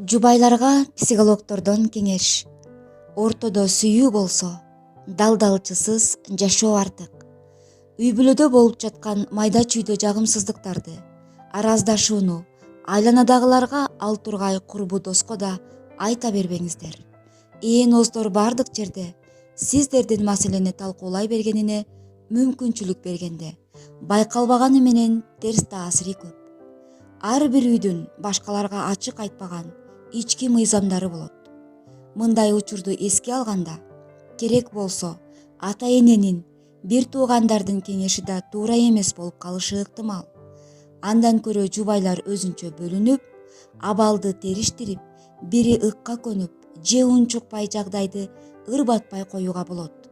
Жубайларга психологтордон кеңеш. Ортодо сүйүү болсо, далдалчысыз жашоо артык. Үй бүлөдө болуп жаткан майда чүйдө жагымсыздыктарды, араздашууну айланадагыларга ал тургай курбу доско да айта бербеңиздер. Ээн оздор бардык жерде сиздердин маселени талкуулай бергенине мүмкүнчүлүк бергенде, байкалбаганы менен терс таасири көп. Ар бир үйдүн башкаларга ачык айтпаган ички мыйзамдары болот. Мындай учурду эске алганда, керек болсо ата-эненин, бир туугандардын кеңеши да туура эмес болуп калышы ыктымал. Андан көрө жубайлар өзүнчө бөлүнүп, абалды териштирип, бири ыкка көнүп, же унчукпай жагдайды ырбатпай коюуга болот.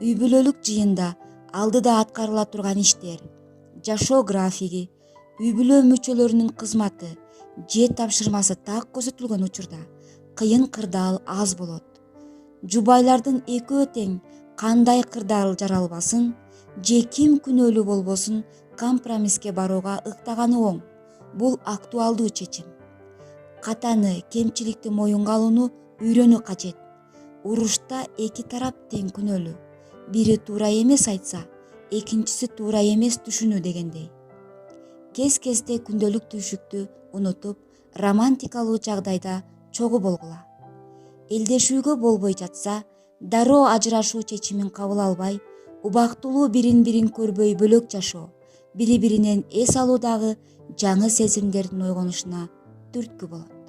Үй бүлөлүк жыйында алдыда аткарыла турган иштер, жашоо графиги, үй бүлө мүчөлөрүнүн кызматы же тапшырмасы так көрсөтүлгөн учурда кыйын кырдаал аз болот. Жубайлардын экөө тең кандай кырдаал жаралбасын же ким күнөөлүү болбосун компромисске барууга ыктаганы оң. Бул актуалдуу чечим. Катаны, кемчиликти моюнга алууну үйрөнүү кажет. Урушта эки тарап тең күнөөлүү. Бири туура эмес айтса, экинчиси туура эмес түшүнүү дегендей. Кез-кезде күндөлүк түйшүктү унутуп, романтикалуу жагдайда чогуу болгула. Элдешүүгө болбой жатса, дароо ажырашуу чечимин кабыл албай, убактылуу бирин-бирин көрбөй бөлөк жашоо, бири-биринен эс алуудагы жаңы сезимдердин ойгонушуна түрткү болот.